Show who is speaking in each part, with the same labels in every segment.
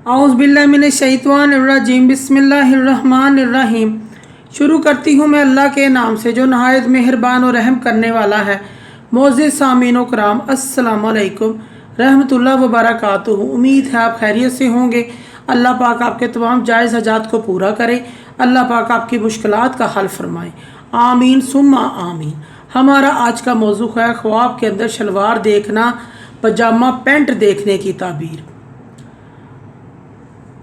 Speaker 1: औज़ुबिल्लाहिमिनश्शैतानिर्रजीम बिस्मिल्लाहिर्रहमानिर्रहीम। शुरू करती हूँ मैं अल्लाह के नाम से जो नहायत मेहरबान और रहम करने वाला है। मोअज़्ज़िज़ सामीन व कराम, अस्सलामु अलैकुम रहमतुल्लाह व बरकातुहू। उम्मीद है आप खैरियत से होंगे। अल्लाह पाक आपके तमाम जायज़ हजात को पूरा करे। अल्लाह पाक आपकी मुश्किलात का हल फरमाए। आमीन सुम्मा आमीन। हमारा आज का मौजू है ख्वाब के अंदर शलवार देखना, पजामा पैंट देखने की ताबीर।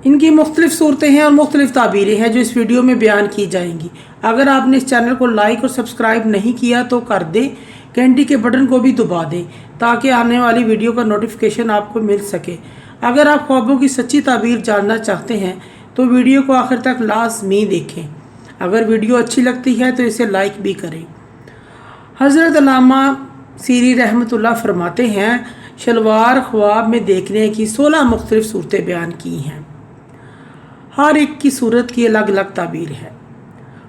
Speaker 1: इनकी मुख्तलिफ सूरतें हैं और मुख्तलिफ ताबीरें हैं जो इस वीडियो में बयान की जाएंगी। अगर आपने इस चैनल को लाइक और सब्सक्राइब नहीं किया तो कर दें, घंटी के बटन को भी दबा दें ताकि आने वाली वीडियो का नोटिफिकेशन आपको मिल सके। अगर आप ख्वाबों की सच्ची ताबीर जानना चाहते हैं तो वीडियो को आखिर तक लाज़मी देखें। अगर वीडियो अच्छी लगती है तो इसे लाइक भी करें। हज़रत अल्लामा सीरी रहमतुल्लाह फरमाते हैं, शलवार ख्वाब में देखने की 16 मुख्तलिफ सूरतें बयान की हैं। हर एक की सूरत की अलग अलग ताबीर है।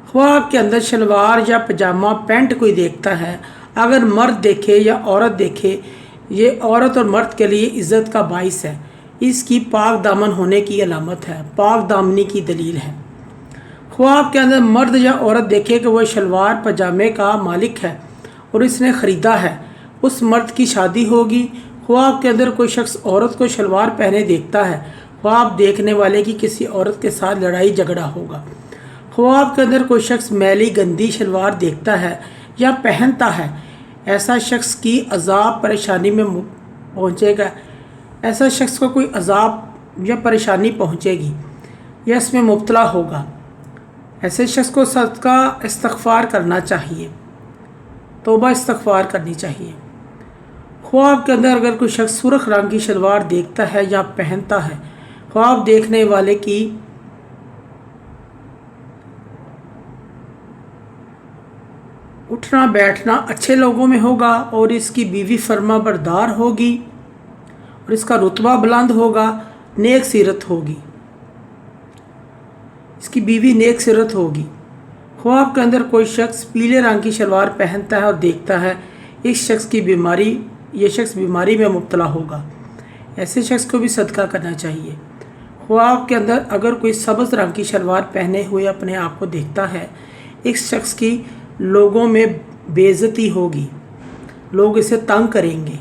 Speaker 1: ख्वाब के अंदर शलवार या पजामा पैंट कोई देखता है, अगर मर्द देखे या औरत देखे, ये औरत और मर्द के लिए इज़्ज़त का बाइस है। इसकी पाक दामन होने की अलामत है, पाक दामनी की दलील है। ख्वाब के अंदर मर्द या औरत देखे कि वह शलवार पजामे का मालिक है और इसने ख़रीदा है, उस मर्द की शादी होगी। ख्वाब के अंदर कोई शख्स औरत को शलवार पहने देखता है, ख्वाब देखने वाले की किसी औरत के साथ लड़ाई झगड़ा होगा। ख्वाब के अंदर कोई शख्स मैली गंदी शलवार देखता है या पहनता है, ऐसा शख्स की अजाब परेशानी में पहुंचेगा। ऐसा शख्स को कोई अजाब या परेशानी पहुंचेगी या इसमें मुब्तला होगा। ऐसे शख्स को सदका इस्तग़फ़ार करना चाहिए, तौबा इस्तग़फ़ार करनी चाहिए। ख्वाब के अंदर अगर कोई शख्स सुर्ख रंग की शलवार देखता है या पहनता है, ख्वाब देखने वाले की उठना बैठना अच्छे लोगों में होगा और इसकी बीवी फर्मा बरदार होगी और इसका रुतबा बुलंद होगा, नेक सीरत होगी, इसकी बीवी नेक सीरत होगी। ख्वाब के अंदर कोई शख्स पीले रंग की शलवार पहनता है और देखता है, इस शख्स की बीमारी, ये शख्स बीमारी में मुब्तला होगा। ऐसे शख्स को भी सदका करना चाहिए। ख्वाब के अंदर अगर कोई सब्ज़ रंग की शलवार पहने हुए अपने आप को देखता है, इस शख्स की लोगों में बेइज्जती होगी, लोग इसे तंग करेंगे।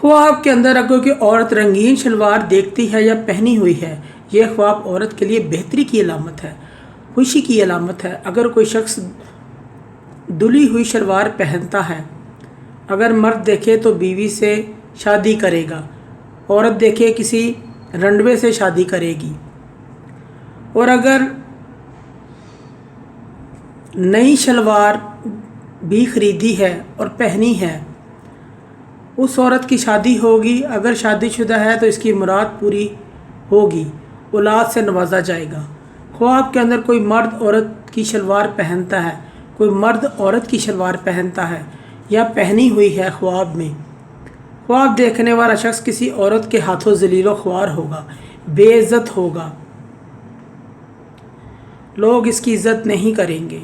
Speaker 1: ख्वाब के अंदर अगर कोई औरत रंगीन शलवार देखती है या पहनी हुई है, यह ख्वाब औरत के लिए बेहतरी की अलामत है, खुशी की अलामत है। अगर कोई शख्स धुली हुई शलवार पहनता है, अगर मर्द देखे तो बीवी से शादी करेगा, औरत देखे किसी रंडवे से शादी करेगी। और अगर नई शलवार भी ख़रीदी है और पहनी है, उस औरत की शादी होगी। अगर शादीशुदा है तो इसकी मुराद पूरी होगी, औलाद से नवाजा जाएगा। ख्वाब के अंदर कोई मर्द औरत की शलवार पहनता है, कोई मर्द औरत की शलवार पहनता है या पहनी हुई है ख्वाब में, ख्वाब देखने वाला शख्स किसी औरत के हाथों ज़लीलो ख्वार होगा, बेइज्जत होगा, लोग इसकी इज़्ज़त नहीं करेंगे।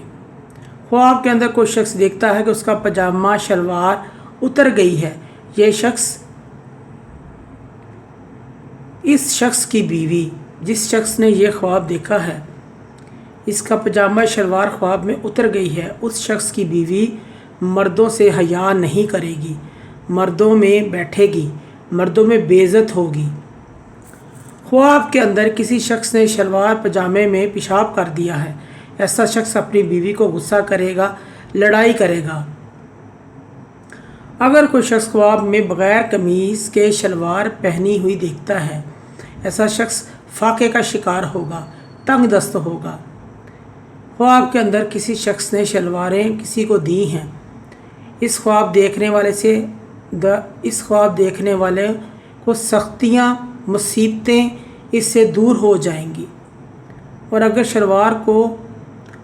Speaker 1: ख्वाब के अंदर कोई शख्स देखता है कि उसका पजामा शलवार उतर गई है, ये शख्स, इस शख्स की बीवी, जिस शख्स ने ये ख्वाब देखा है, इसका पजामा शलवार ख्वाब में उतर गई है, उस शख्स की बीवी मर्दों से हया नहीं करेगी, मर्दों में बैठेगी, मर्दों में बेइज्जत होगी। ख्वाब के अंदर किसी शख्स ने शलवार पजामे में पेशाब कर दिया है, ऐसा शख्स अपनी बीवी को गुस्सा करेगा, लड़ाई करेगा। अगर कोई शख्स ख्वाब में बग़ैर कमीज़ के शलवार पहनी हुई देखता है, ऐसा शख्स फाके का शिकार होगा, तंग दस्त होगा। ख्वाब के अंदर किसी शख्स ने शलवारें किसी को दी हैं, इस ख्वाब देखने वाले को सख्तियाँ, मुसीबतें इससे दूर हो जाएंगी। और अगर शलवार को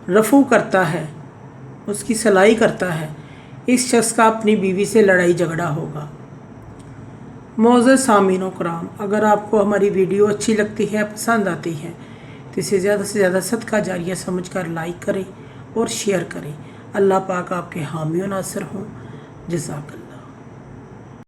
Speaker 1: रफ़ू करता है, उसकी सिलाई करता है, इस शख्स का अपनी बीवी से लड़ाई झगड़ा होगा। मोअज़्ज़िज़ सामीन व कराम, अगर आपको हमारी वीडियो अच्छी लगती है, पसंद आती है, तो इसे ज़्यादा से ज़्यादा सदका जारिया समझकर लाइक करें और शेयर करें। अल्लाह पाक आपके हामी व नासिर हों। जज़ाकल्लाह।